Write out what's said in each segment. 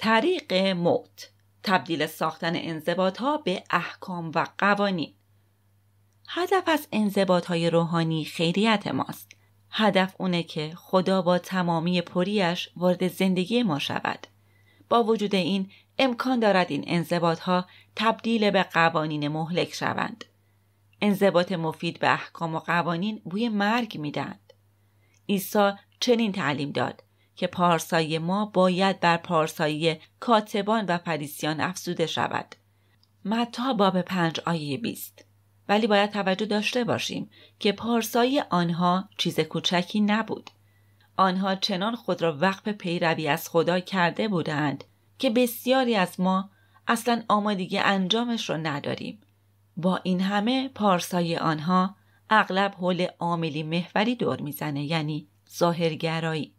طریق موت، تبدیل ساختن انضباط‌ها به احکام و قوانین. هدف از انضباط‌های روحانی خیریت ماست. هدف اونه که خدا با تمامی پریش وارد زندگی ما شود. با وجود این امکان دارد این انضباط‌ها تبدیل به قوانین مهلک شوند. انضباط مفید به احکام و قوانین بوی مرگ میدهند. عیسی چنین تعلیم داد که پارسایی ما باید بر پارسایی کاتبان و فریسیان افزوده شود. متی باب 5 آیه 20. ولی باید توجه داشته باشیم که پارسایی آنها چیز کوچکی نبود. آنها چنان خود را وقف پیروی از خدا کرده بودند که بسیاری از ما اصلاً آمادگی انجامش را نداریم. با این همه پارسایی آنها اغلب حول عاملی محوری دور میزنه، یعنی ظاهرگرایی.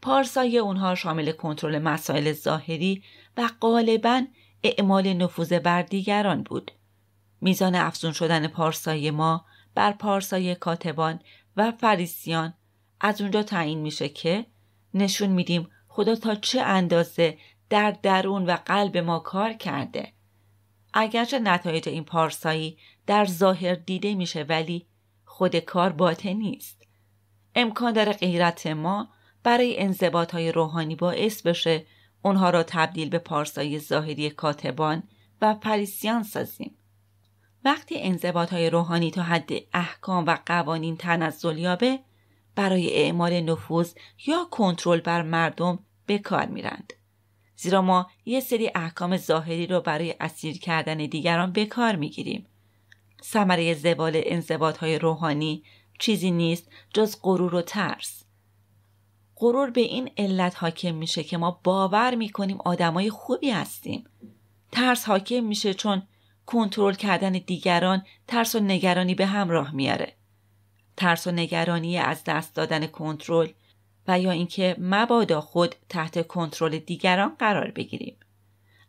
پارسایی اونها شامل کنترل مسائل ظاهری و غالباً اعمال نفوذ بر دیگران بود. میزان افزون شدن پارسایی ما بر پارسایی کاتبان و فریسیان از اونجا تعیین میشه که نشون میدیم خدا تا چه اندازه در درون و قلب ما کار کرده. اگرچه نتایج این پارسایی در ظاهر دیده میشه ولی خود کار باطن نیست. امکان داره غیرت ما برای انضباط‌های روحانی باعث بشه اونها را تبدیل به پارسایی ظاهری کاتبان و فریسیان سازیم. وقتی انضباط‌های روحانی تا حد احکام و قوانین تنزل یابه، برای اعمال نفوذ یا کنترل بر مردم به کار میرند. زیرا ما یه سری احکام ظاهری رو برای اسیر کردن دیگران به کار میگیریم. ثمره زوال انضباط‌های روحانی چیزی نیست جز غرور و ترس. غرور به این علت حاکم میشه که ما باور میکنیم آدمای خوبی هستیم. ترس حاکم میشه چون کنترل کردن دیگران ترس و نگرانی به همراه میاره. ترس و نگرانی از دست دادن کنترل و یا اینکه مبادا خود تحت کنترل دیگران قرار بگیریم.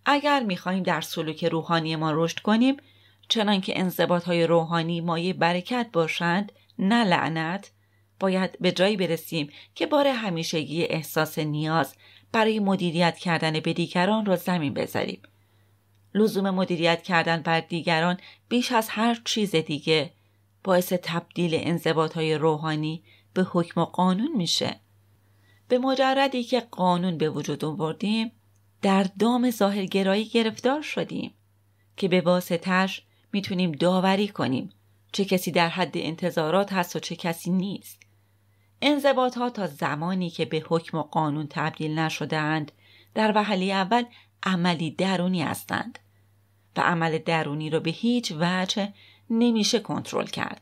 اگر میخوایم در سلوک روحانی ما رشد کنیم، چنان که انضباط‌های روحانی مایه برکت باشند نه لعنت، باید به جایی برسیم که بار همیشگی احساس نیاز برای مدیریت کردن به دیگران را زمین بذاریم. لزوم مدیریت کردن بر دیگران بیش از هر چیز دیگه باعث تبدیل انضباط‌های روحانی به حکم و قانون میشه. به مجردی که قانون به وجود آوردیم، در دام ظاهرگرایی گرفتار شدیم که به واسطه‌اش میتونیم داوری کنیم چه کسی در حد انتظارات هست و چه کسی نیست. انضباط‌ها تا زمانی که به حکم و قانون تبدیل نشده‌اند، در وهله اول عملی درونی هستند و عمل درونی رو به هیچ وجه نمیشه کنترل کرد.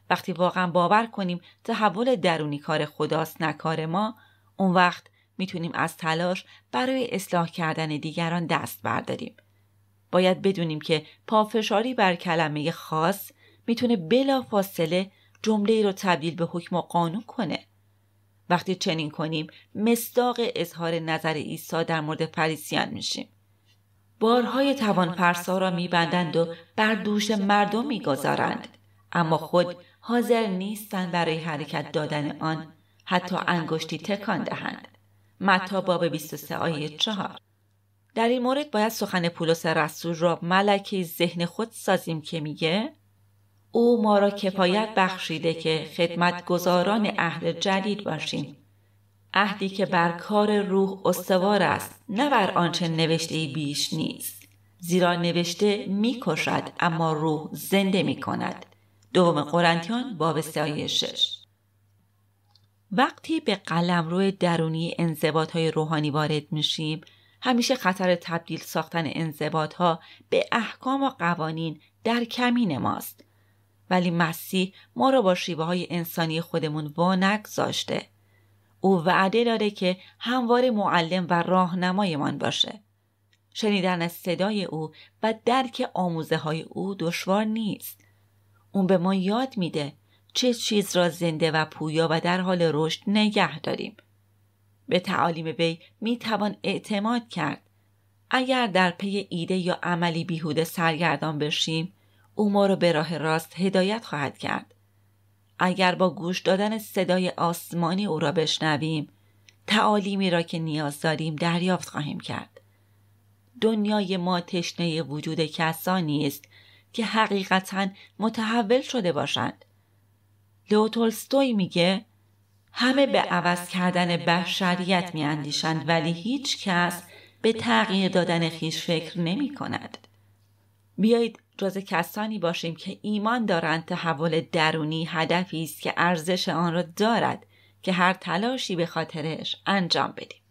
وقتی واقعا باور کنیم تحول درونی کار خداست نه کار ما، اون وقت میتونیم از تلاش برای اصلاح کردن دیگران دست برداریم. باید بدونیم که پافشاری بر کلمه خاص میتونه بلافاصله جمله رو تبدیل به حکم و قانون کنه. وقتی چنین کنیم مصداق اظهار نظر عیسی در مورد فریسیان میشیم. بارهای توانفرسا را میبندند و بر دوش مردم میگذارند، اما خود حاضر نیستند برای حرکت دادن آن حتی انگشتی تکان دهند. متی باب 23 آیه 4. در این مورد باید سخن پولس رسول را ملکه ذهن خود سازیم که میگه او ما را کفایت بخشیده که خدمتگزاران عهد جدید باشیم، عهدی که بر کار روح استوار است، نه بر آنچه نوشته بیش نیست، زیرا نوشته میکشد اما روح زنده میکند. دوم قرنتیان باب 3 آیه 6. وقتی به قلمرو درونی انضباط‌های روحانی وارد میشیم، همیشه خطر تبدیل ساختن انضباط‌ها به احکام و قوانین در کمین ماست. ولی مسیح ما را با شیوه‌های انسانی خودمون وانگذاشته. او وعده داده که همواره معلم و راهنمایمان باشه. شنیدن از صدای او و درک آموزه‌های او دشوار نیست. اون به ما یاد میده چه چیز را زنده و پویا و در حال رشد نگه داریم. به تعالیم وی میتوان اعتماد کرد. اگر در پی ایده یا عملی بیهوده سرگردان بشیم، او ما را به راه راست هدایت خواهد کرد. اگر با گوش دادن صدای آسمانی او را بشنویم، تعالیمی را که نیاز داریم دریافت خواهیم کرد. دنیای ما تشنه وجود کسانی است که حقیقتاً متحول شده باشند. لئو تولستوی میگه همه به عوض کردن بشریت میاندیشند ولی هیچ کس به تغییر دادن خویش فکر نمی کند. بیایید جز کسانی باشیم که ایمان دارند تحول درونی هدفی است که ارزش آن را دارد که هر تلاشی به خاطرش انجام بدیم.